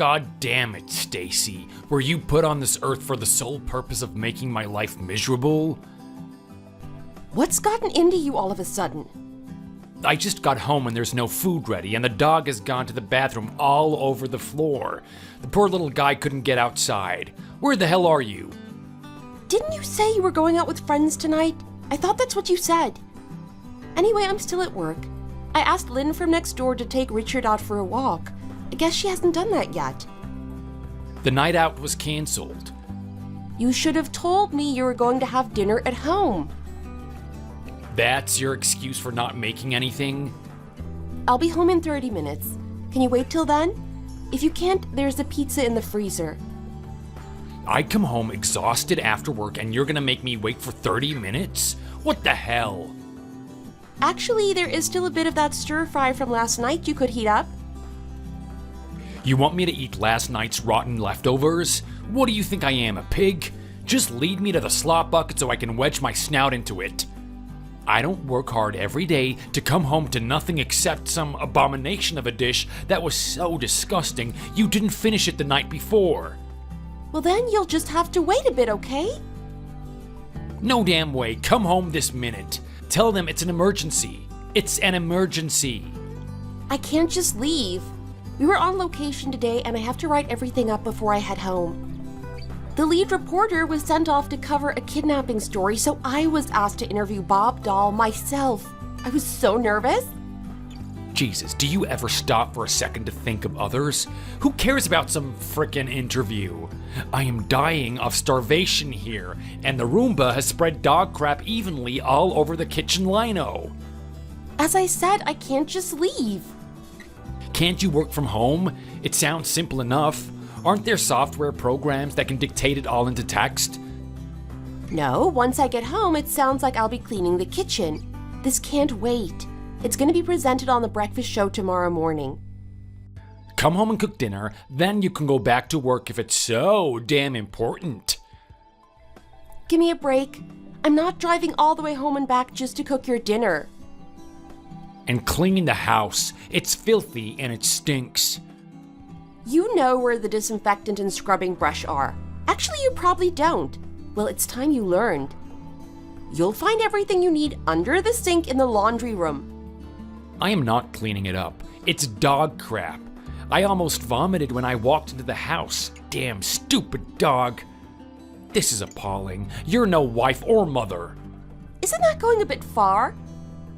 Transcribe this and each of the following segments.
God damn it, Stacy. Were you put on this earth for the sole purpose of making my life miserable? What's gotten into you all of a sudden? I just got home and there's no food ready, and the dog has gone to the bathroom all over the floor. The poor little guy couldn't get outside. Where the hell are you? Didn't you say you were going out with friends tonight? I thought that's what you said. Anyway, I'm still at work. I asked Lynn from next door to take Richard out for a walk. I guess she hasn't done that yet. The night out was canceled. You should have told me you were going to have dinner at home. That's your excuse for not making anything? I'll be home in 30 minutes. Can you wait till then? If you can't, there's a pizza in the freezer. I come home exhausted after work and you're gonna make me wait for 30 minutes? What the hell? Actually, there is still a bit of that stir fry from last night you could heat up. You want me to eat last night's rotten leftovers? What do you think I am, a pig? Just lead me to the slop bucket so I can wedge my snout into it. I don't work hard every day to come home to nothing except some abomination of a dish that was so disgusting you didn't finish it the night before. Well, then you'll just have to wait a bit, okay? No damn way. Come home this minute. Tell them it's an emergency. It's an emergency. I can't just leave. We were on location today and I have to write everything up before I head home. The lead reporter was sent off to cover a kidnapping story, so I was asked to interview Bob Dahl myself. I was so nervous. Jesus, do you ever stop for a second to think of others? Who cares about some frickin' interview? I am dying of starvation here, and the Roomba has spread dog crap evenly all over the kitchen lino. As I said, I can't just leave. Can't you work from home? It sounds simple enough. Aren't there software programs that can dictate it all into text? No, once I get home, it sounds like I'll be cleaning the kitchen. This can't wait. It's going to be presented on the breakfast show tomorrow morning. Come home and cook dinner, then you can go back to work if it's so damn important. Give me a break. I'm not driving all the way home and back just to cook your dinner. And clean the house. It's filthy and it stinks. You know where the disinfectant and scrubbing brush are. Actually, you probably don't. Well, it's time you learned. You'll find everything you need under the sink in the laundry room. I am not cleaning it up. It's dog crap. I almost vomited when I walked into the house. Damn stupid dog. This is appalling. You're no wife or mother. Isn't that going a bit far?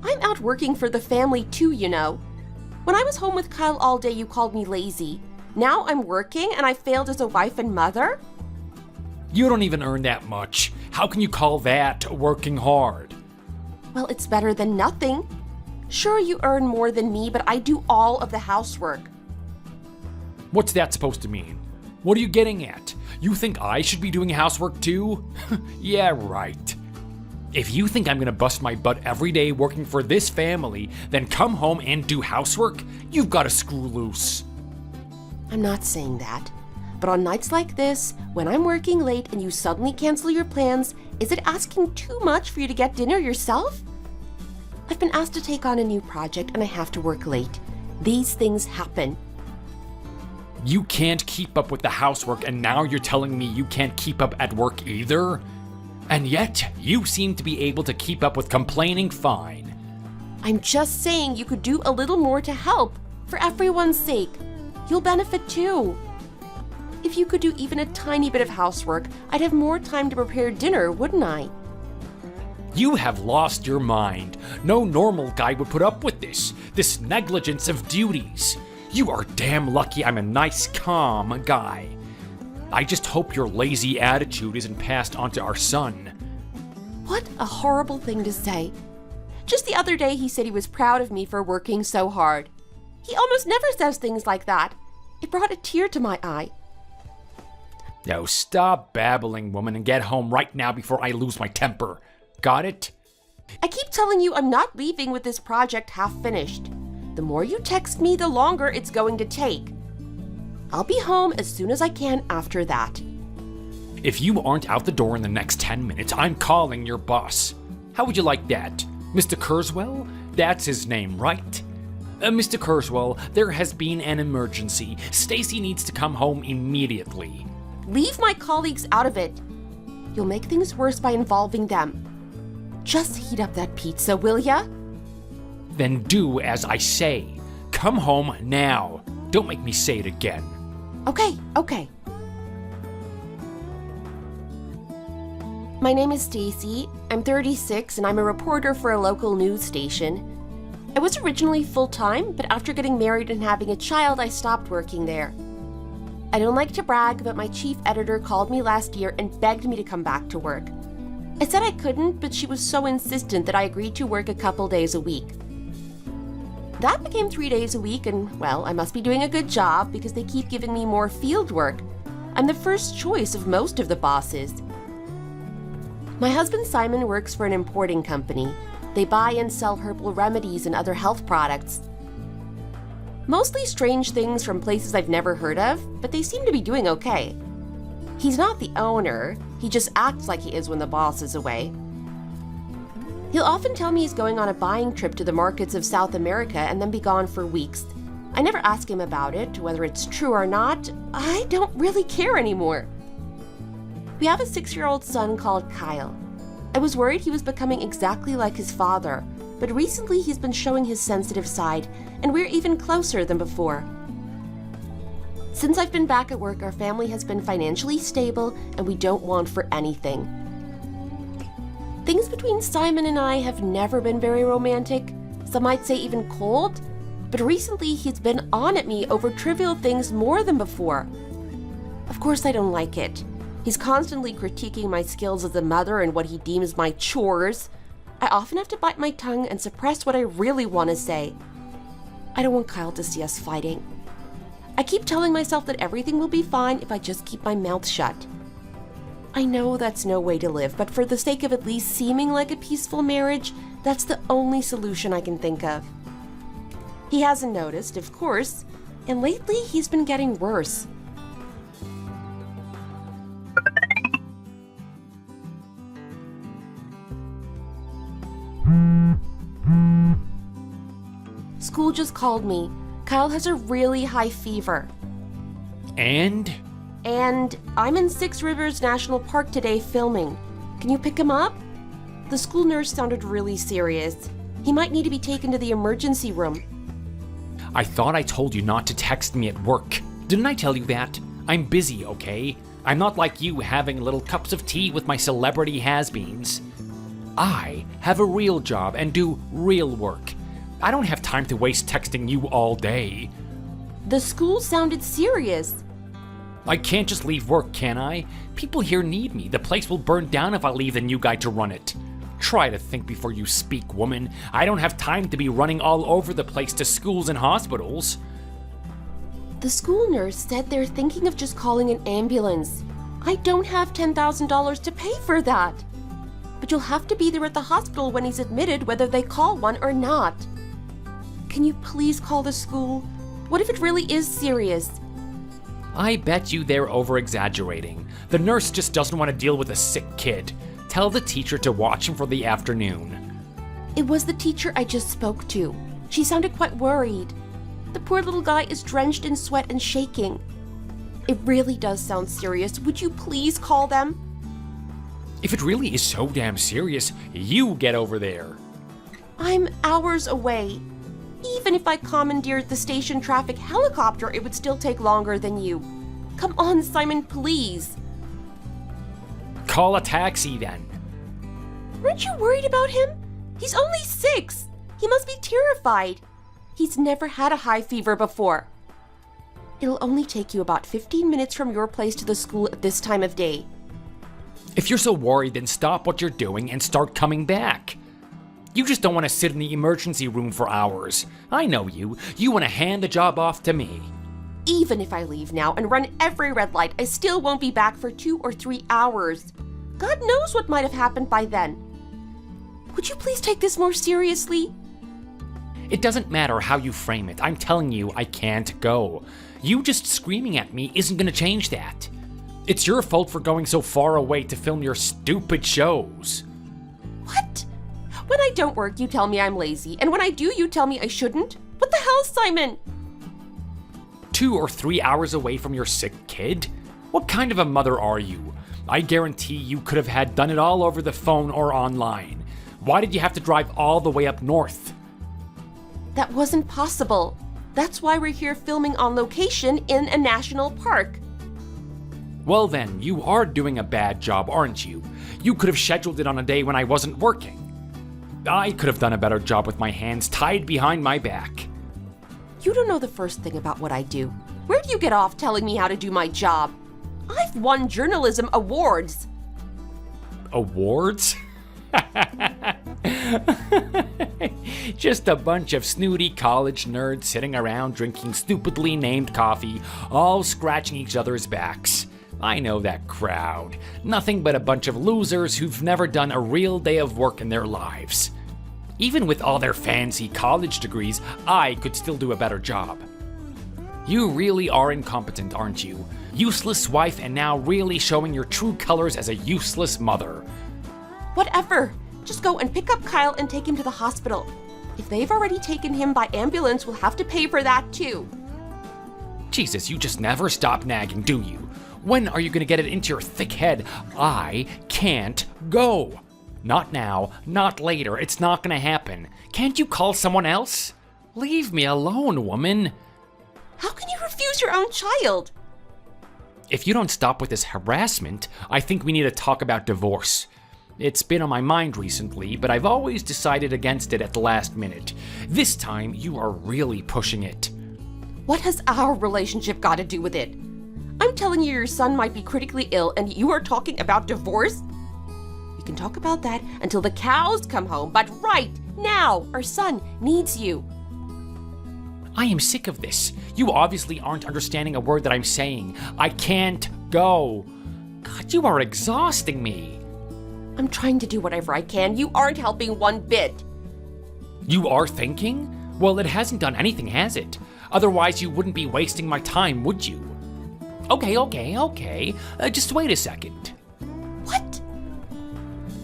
I'm out working for the family too, you know. When I was home with Kyle all day, you called me lazy. Now I'm working and I failed as a wife and mother? You don't even earn that much. How can you call that working hard? Well, it's better than nothing. Sure, you earn more than me, but I do all of the housework. What's that supposed to mean? What are you getting at? You think I should be doing housework too? Yeah, right. If you think I'm gonna bust my butt every day working for this family, then come home and do housework, you've gotta screw loose. I'm not saying that. But on nights like this, when I'm working late and you suddenly cancel your plans, is it asking too much for you to get dinner yourself? I've been asked to take on a new project and I have to work late. These things happen. You can't keep up with the housework and now you're telling me you can't keep up at work either? And yet, you seem to be able to keep up with complaining fine. I'm just saying you could do a little more to help, for everyone's sake. You'll benefit too. If you could do even a tiny bit of housework, I'd have more time to prepare dinner, wouldn't I? You have lost your mind. No normal guy would put up with this negligence of duties. You are damn lucky I'm a nice, calm guy. I just hope your lazy attitude isn't passed on to our son. What a horrible thing to say. Just the other day he said he was proud of me for working so hard. He almost never says things like that. It brought a tear to my eye. Now stop babbling, woman, and get home right now before I lose my temper. Got it? I keep telling you I'm not leaving with this project half finished. The more you text me, the longer it's going to take. I'll be home as soon as I can after that. If you aren't out the door in the next 10 minutes, I'm calling your boss. How would you like that? Mr. Kurzweil? That's his name, right? Mr. Kurzweil, there has been an emergency. Stacy needs to come home immediately. Leave my colleagues out of it. You'll make things worse by involving them. Just heat up that pizza, will ya? Then do as I say. Come home now. Don't make me say it again. Okay. My name is Stacy. I'm 36 and I'm a reporter for a local news station. I was originally full-time, but after getting married and having a child, I stopped working there. I don't like to brag, but my chief editor called me last year and begged me to come back to work. I said I couldn't, but she was so insistent that I agreed to work a couple days a week. That became 3 days a week, and, well, I must be doing a good job because they keep giving me more field work. I'm the first choice of most of the bosses. My husband Simon works for an importing company. They buy and sell herbal remedies and other health products. Mostly strange things from places I've never heard of, but they seem to be doing okay. He's not the owner, he just acts like he is when the boss is away. He'll often tell me he's going on a buying trip to the markets of South America and then be gone for weeks. I never ask him about it, whether it's true or not. I don't really care anymore. We have a 6-year-old son called Kyle. I was worried he was becoming exactly like his father, but recently he's been showing his sensitive side, and we're even closer than before. Since I've been back at work, our family has been financially stable, and we don't want for anything. Things between Simon and I have never been very romantic, some might say even cold, but recently he's been on at me over trivial things more than before. Of course I don't like it. He's constantly critiquing my skills as a mother and what he deems my chores. I often have to bite my tongue and suppress what I really want to say. I don't want Kyle to see us fighting. I keep telling myself that everything will be fine if I just keep my mouth shut. I know that's no way to live, but for the sake of at least seeming like a peaceful marriage, that's the only solution I can think of. He hasn't noticed, of course, and lately he's been getting worse. School just called me. Kyle has a really high fever. And I'm in Six Rivers National Park today filming. Can you pick him up? The school nurse sounded really serious. He might need to be taken to the emergency room. I thought I told you not to text me at work. Didn't I tell you that? I'm busy, okay? I'm not like you having little cups of tea with my celebrity has-beens. I have a real job and do real work. I don't have time to waste texting you all day. The school sounded serious. I can't just leave work, can I? People here need me. The place will burn down if I leave the new guy to run it. Try to think before you speak, woman. I don't have time to be running all over the place to schools and hospitals. The school nurse said they're thinking of just calling an ambulance. I don't have $10,000 to pay for that. But you'll have to be there at the hospital when he's admitted, whether they call one or not. Can you please call the school? What if it really is serious? I bet you they're over-exaggerating. The nurse just doesn't want to deal with a sick kid. Tell the teacher to watch him for the afternoon. It was the teacher I just spoke to. She sounded quite worried. The poor little guy is drenched in sweat and shaking. It really does sound serious. Would you please call them? If it really is so damn serious, you get over there. I'm hours away. Even if I commandeered the station traffic helicopter, it would still take longer than you. Come on, Simon, please. Call a taxi then. Aren't you worried about him? He's only 6. He must be terrified. He's never had a high fever before. It'll only take you about 15 minutes from your place to the school at this time of day. If you're so worried, then stop what you're doing and start coming back. You just don't want to sit in the emergency room for hours. I know you. You want to hand the job off to me. Even if I leave now and run every red light, I still won't be back for 2 or 3 hours. God knows what might have happened by then. Would you please take this more seriously? It doesn't matter how you frame it. I'm telling you, I can't go. You just screaming at me isn't going to change that. It's your fault for going so far away to film your stupid shows. What? When I don't work, you tell me I'm lazy, and when I do, you tell me I shouldn't? What the hell, Simon? 2 or 3 hours away from your sick kid? What kind of a mother are you? I guarantee you could have had done it all over the phone or online. Why did you have to drive all the way up north? That wasn't possible. That's why we're here filming on location in a national park. Well then, you are doing a bad job, aren't you? You could have scheduled it on a day when I wasn't working. I could have done a better job with my hands tied behind my back. You don't know the first thing about what I do. Where do you get off telling me how to do my job? I've won journalism awards. Awards? Just a bunch of snooty college nerds sitting around drinking stupidly named coffee, all scratching each other's backs. I know that crowd. Nothing but a bunch of losers who've never done a real day of work in their lives. Even with all their fancy college degrees, I could still do a better job. You really are incompetent, aren't you? Useless wife and now really showing your true colors as a useless mother. Whatever. Just go and pick up Kyle and take him to the hospital. If they've already taken him by ambulance, we'll have to pay for that too. Jesus, you just never stop nagging, do you? When are you gonna get it into your thick head? I can't go. Not now, not later, it's not gonna happen. Can't you call someone else? Leave me alone, woman. How can you refuse your own child? If you don't stop with this harassment, I think we need to talk about divorce. It's been on my mind recently, but I've always decided against it at the last minute. This time, you are really pushing it. What has our relationship got to do with it? I'm telling you your son might be critically ill and you are talking about divorce? We can talk about that until the cows come home, but right now, our son needs you. I am sick of this. You obviously aren't understanding a word that I'm saying. I can't go. God, you are exhausting me. I'm trying to do whatever I can. You aren't helping one bit. You are thinking? Well, it hasn't done anything, has it? Otherwise, you wouldn't be wasting my time, would you? Okay. Just wait a second. What?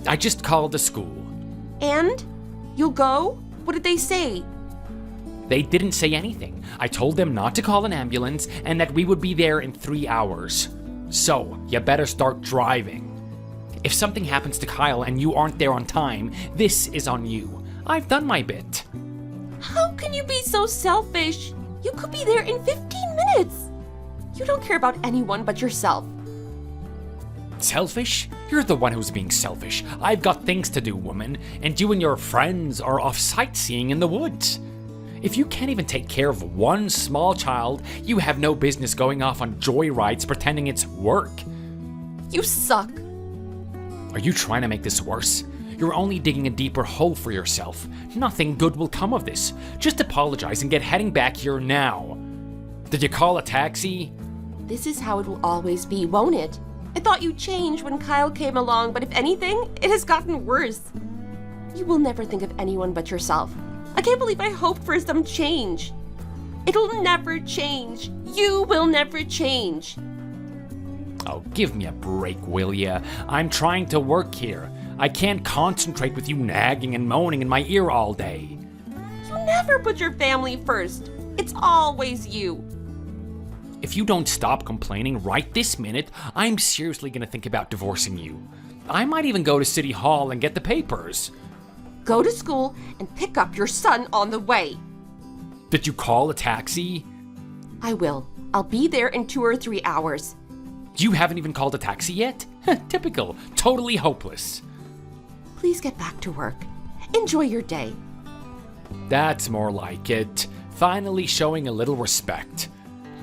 I just called the school. And? You'll go? What did they say? They didn't say anything. I told them not to call an ambulance and that we would be there in 3 hours. So, you better start driving. If something happens to Kyle and you aren't there on time, this is on you. I've done my bit. How can you be so selfish? You could be there in 15 minutes. You don't care about anyone but yourself. Selfish? You're the one who's being selfish. I've got things to do, woman, and you and your friends are off sightseeing in the woods. If you can't even take care of one small child, you have no business going off on joyrides pretending it's work. You suck. Are you trying to make this worse? You're only digging a deeper hole for yourself. Nothing good will come of this. Just apologize and get heading back here now. Did you call a taxi? This is how it will always be, won't it? I thought you changed when Kyle came along, but if anything, it has gotten worse. You will never think of anyone but yourself. I can't believe I hoped for some change. It'll never change. You will never change. Oh, give me a break, will ya? I'm trying to work here. I can't concentrate with you nagging and moaning in my ear all day. You never put your family first. It's always you. If you don't stop complaining right this minute, I'm seriously gonna think about divorcing you. I might even go to City Hall and get the papers. Go to school and pick up your son on the way. Did you call a taxi? I will. I'll be there in 2 or 3 hours. You haven't even called a taxi yet? Typical. Totally hopeless. Please get back to work. Enjoy your day. That's more like it. Finally showing a little respect.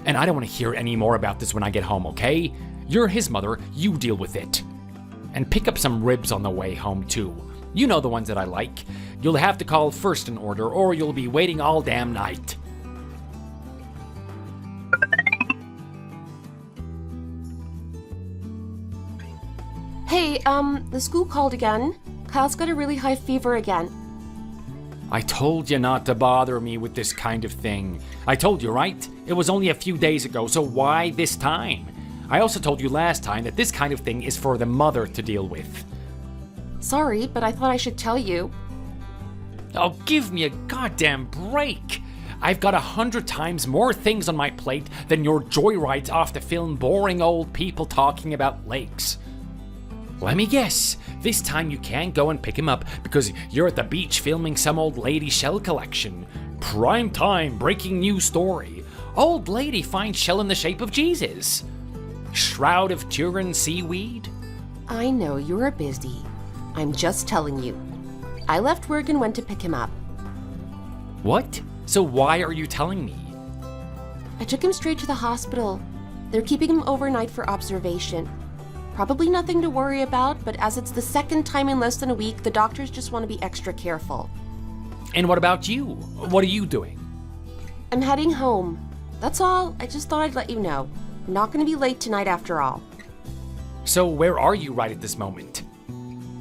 And I don't want to hear any more about this when I get home, okay? You're his mother, you deal with it. And pick up some ribs on the way home, too. You know the ones that I like. You'll have to call first in order, or you'll be waiting all damn night. Hey, the school called again. Kyle's got a really high fever again. I told you not to bother me with this kind of thing. I told you, right? It was only a few days ago, so why this time? I also told you last time that this kind of thing is for the mother to deal with. Sorry, but I thought I should tell you. Oh, give me a goddamn break. I've got 100 times more things on my plate than your joyrides off to film boring old people talking about lakes. Let me guess, this time you can't go and pick him up because you're at the beach filming some old lady shell collection. Prime time, breaking news story. Old lady finds shell in the shape of Jesus. Shroud of Turin seaweed? I know you're busy. I'm just telling you. I left work and went to pick him up. What? So why are you telling me? I took him straight to the hospital. They're keeping him overnight for observation. Probably nothing to worry about, but as it's the second time in less than a week, the doctors just want to be extra careful. And what about you? What are you doing? I'm heading home. That's all. I just thought I'd let you know. I'm not going to be late tonight after all. So where are you right at this moment?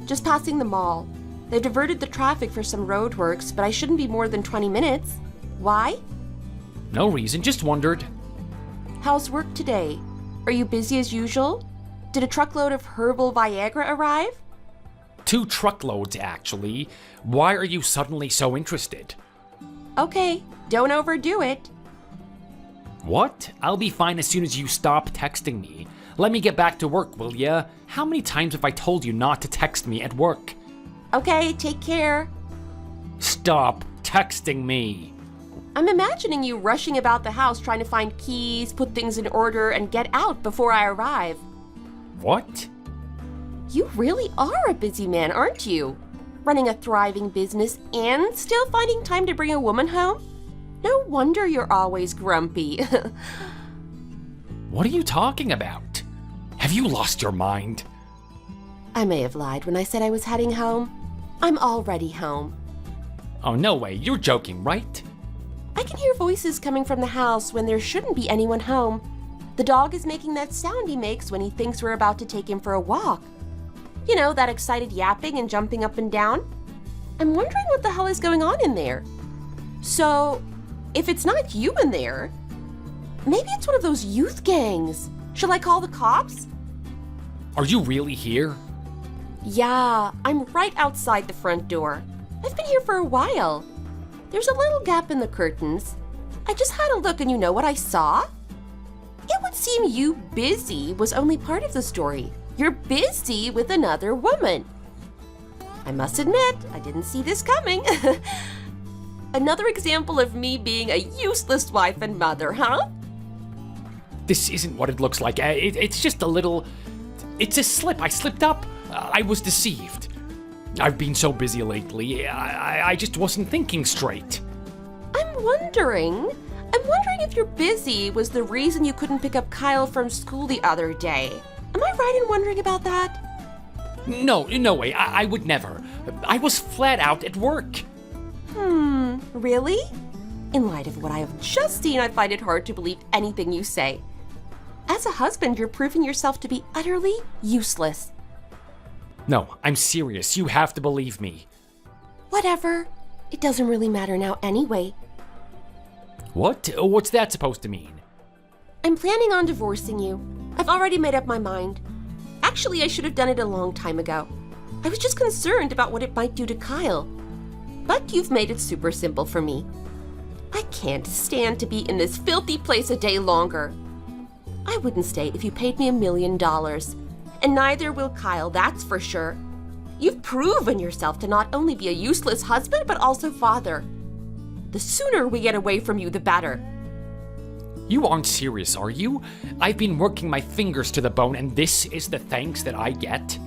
Just passing the mall. They've diverted the traffic for some roadworks, but I shouldn't be more than 20 minutes. Why? No reason, just wondered. How's work today? Are you busy as usual? Did a truckload of herbal Viagra arrive? 2 truckloads, actually. Why are you suddenly so interested? Okay, don't overdo it. What? I'll be fine as soon as you stop texting me. Let me get back to work, will ya? How many times have I told you not to text me at work? Okay, take care. Stop texting me. I'm imagining you rushing about the house trying to find keys, put things in order, and get out before I arrive. What? You really are a busy man, aren't you? Running a thriving business and still finding time to bring a woman home? No wonder you're always grumpy. What are you talking about? Have you lost your mind? I may have lied when I said I was heading home. I'm already home. Oh, no way. You're joking, right? I can hear voices coming from the house when there shouldn't be anyone home. The dog is making that sound he makes when he thinks we're about to take him for a walk. You know, that excited yapping and jumping up and down? I'm wondering what the hell is going on in there. So, if it's not you in there, maybe it's one of those youth gangs. Shall I call the cops? Are you really here? Yeah, I'm right outside the front door. I've been here for a while. There's a little gap in the curtains. I just had a look and you know what I saw? It would seem you busy was only part of the story. You're busy with another woman. I must admit, I didn't see this coming. Another example of me being a useless wife and mother, huh? This isn't what it looks like. It's just a little... It's a slip. I slipped up. I was deceived. I've been so busy lately. I just wasn't thinking straight. I'm wondering if you're busy was the reason you couldn't pick up Kyle from school the other day. Am I right in wondering about that? No way. I would never. I was flat out at work. Really? In light of what I have just seen, I find it hard to believe anything you say. As a husband, you're proving yourself to be utterly useless. No, I'm serious. You have to believe me. Whatever. It doesn't really matter now anyway. What? What's that supposed to mean? I'm planning on divorcing you. I've already made up my mind. Actually, I should have done it a long time ago. I was just concerned about what it might do to Kyle. But you've made it super simple for me. I can't stand to be in this filthy place a day longer. I wouldn't stay if you paid me $1 million. And neither will Kyle, that's for sure. You've proven yourself to not only be a useless husband, but also father. The sooner we get away from you, the better. You aren't serious, are you? I've been working my fingers to the bone, and this is the thanks that I get?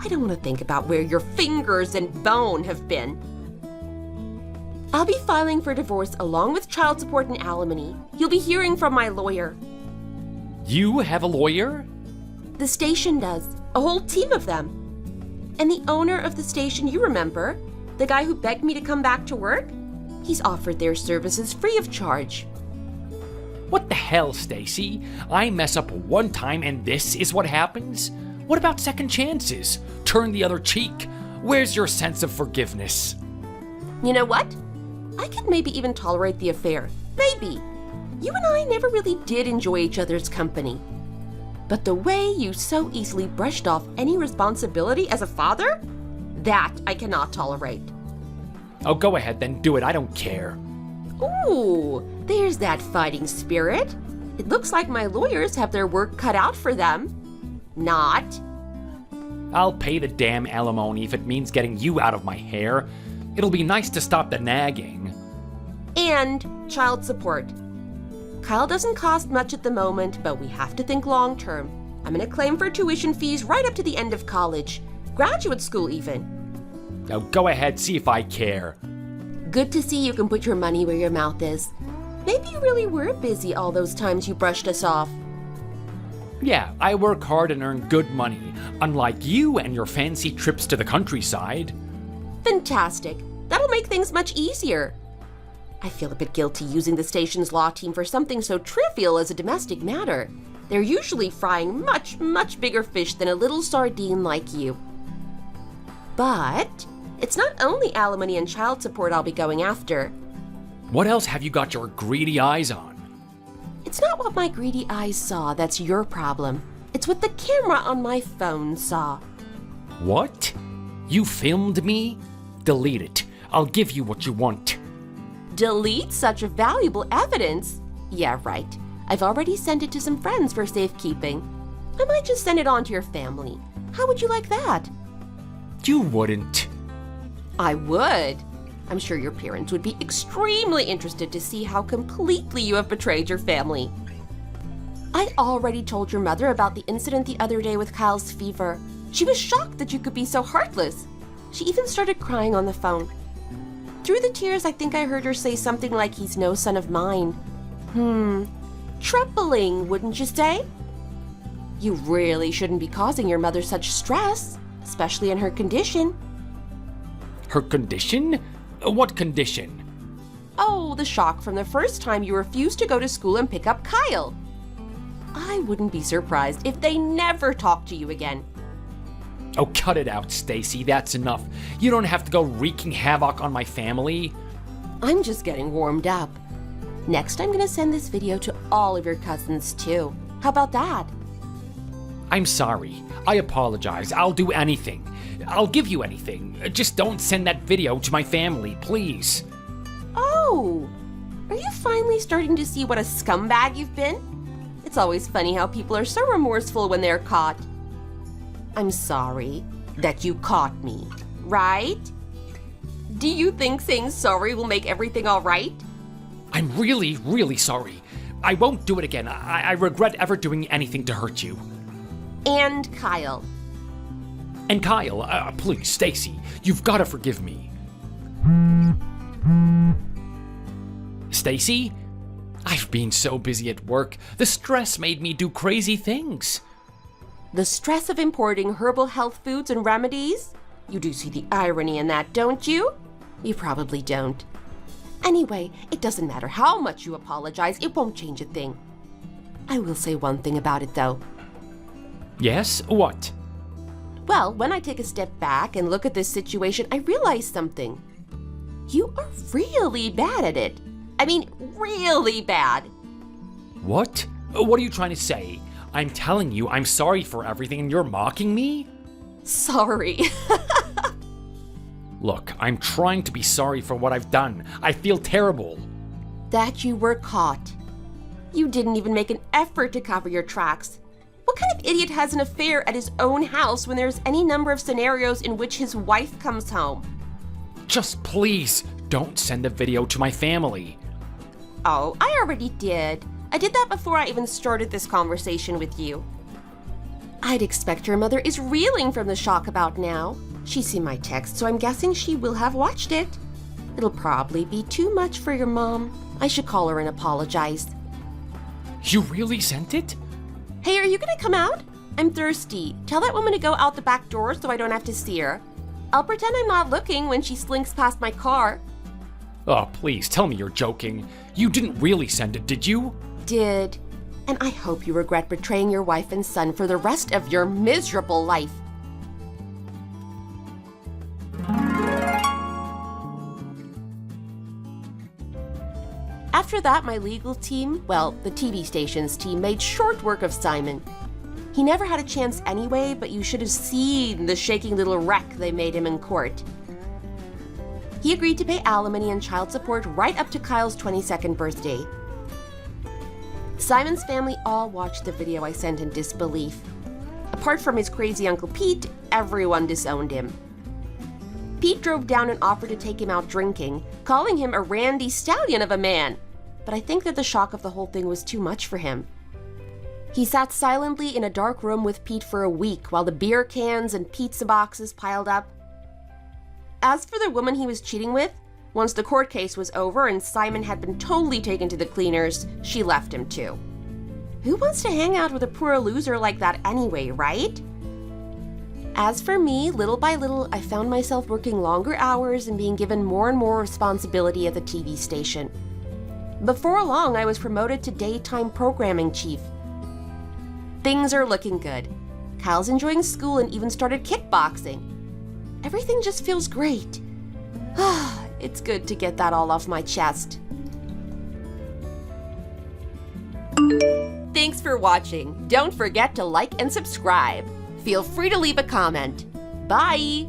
I don't want to think about where your fingers and bone have been. I'll be filing for divorce along with child support and alimony. You'll be hearing from my lawyer. You have a lawyer? The station does. A whole team of them. And the owner of the station, you remember? The guy who begged me to come back to work? He's offered their services free of charge. What the hell, Stacy? I mess up one time and this is what happens? What about second chances? Turn the other cheek. Where's your sense of forgiveness? You know what? I could maybe even tolerate the affair. Maybe. You and I never really did enjoy each other's company. But the way you so easily brushed off any responsibility as a father? That I cannot tolerate. Oh, go ahead then, do it, I don't care. Ooh, there's that fighting spirit. It looks like my lawyers have their work cut out for them. Not. I'll pay the damn alimony if it means getting you out of my hair. It'll be nice to stop the nagging. And child support. Kyle doesn't cost much at the moment, but we have to think long term. I'm gonna claim for tuition fees right up to the end of college. Graduate school even. Now go ahead, see if I care. Good to see you can put your money where your mouth is. Maybe you really were busy all those times you brushed us off. Yeah, I work hard and earn good money, unlike you and your fancy trips to the countryside. Fantastic. That'll make things much easier. I feel a bit guilty using the station's law team for something so trivial as a domestic matter. They're usually frying much, much bigger fish than a little sardine like you. But it's not only alimony and child support I'll be going after. What else have you got your greedy eyes on? It's not what my greedy eyes saw that's your problem. It's what the camera on my phone saw. What? You filmed me? Delete it. I'll give you what you want. Delete such valuable evidence? Yeah, right. I've already sent it to some friends for safekeeping. I might just send it on to your family. How would you like that? You wouldn't. I would. I'm sure your parents would be extremely interested to see how completely you have betrayed your family. I already told your mother about the incident the other day with Kyle's fever. She was shocked that you could be so heartless. She even started crying on the phone. Through the tears, I think I heard her say something like he's no son of mine. Troubling, wouldn't you say? You really shouldn't be causing your mother such stress, especially in her condition. Her condition? What condition? Oh, the shock from the first time you refused to go to school and pick up Kyle. I wouldn't be surprised if they never talk to you again. Oh, cut it out, Stacy. That's enough. You don't have to go wreaking havoc on my family. I'm just getting warmed up. Next, I'm gonna send this video to all of your cousins, too. How about that? I'm sorry. I apologize. I'll do anything. I'll give you anything. Just don't send that video to my family, please. Oh, are you finally starting to see what a scumbag you've been? It's always funny how people are so remorseful when they're caught. I'm sorry that you caught me, right? Do you think saying sorry will make everything all right? I'm really, really sorry. I won't do it again. I regret ever doing anything to hurt you. And Kyle. And Kyle, please, Stacy, you've got to forgive me. Stacy? I've been so busy at work. The stress made me do crazy things. The stress of importing herbal health foods and remedies? You do see the irony in that, don't you? You probably don't. Anyway, it doesn't matter how much you apologize, it won't change a thing. I will say one thing about it, though. Yes? What? Well, when I take a step back and look at this situation, I realize something. You are really bad at it. I mean, really bad. What? What are you trying to say? I'm telling you I'm sorry for everything and you're mocking me? Sorry. Look, I'm trying to be sorry for what I've done. I feel terrible. That you were caught. You didn't even make an effort to cover your tracks. What kind of idiot has an affair at his own house when there's any number of scenarios in which his wife comes home? Just please, don't send the video to my family. Oh, I already did. I did that before I even started this conversation with you. I'd expect your mother is reeling from the shock about now. She's seen my text, so I'm guessing she will have watched it. It'll probably be too much for your mom. I should call her and apologize. You really sent it? Hey, are you gonna come out? I'm thirsty. Tell that woman to go out the back door so I don't have to see her. I'll pretend I'm not looking when she slinks past my car. Oh, please, tell me you're joking. You didn't really send it, did you? Did. And I hope you regret betraying your wife and son for the rest of your miserable life. After that, my legal team, well, the TV station's team, made short work of Simon. He never had a chance anyway, but you should have seen the shaking little wreck they made him in court. He agreed to pay alimony and child support right up to Kyle's 22nd birthday. Simon's family all watched the video I sent in disbelief. Apart from his crazy Uncle Pete, everyone disowned him. Pete drove down and offered to take him out drinking, calling him a randy stallion of a man. But I think that the shock of the whole thing was too much for him. He sat silently in a dark room with Pete for a week while the beer cans and pizza boxes piled up. As for the woman he was cheating with, once the court case was over and Simon had been totally taken to the cleaners, she left him too. Who wants to hang out with a poor loser like that anyway, right? As for me, little by little, I found myself working longer hours and being given more and more responsibility at the TV station. Before long, I was promoted to daytime programming chief. Things are looking good. Kyle's enjoying school and even started kickboxing. Everything just feels great. It's good to get that all off my chest. Thanks for watching. Don't forget to like and subscribe. Feel free to leave a comment. Bye!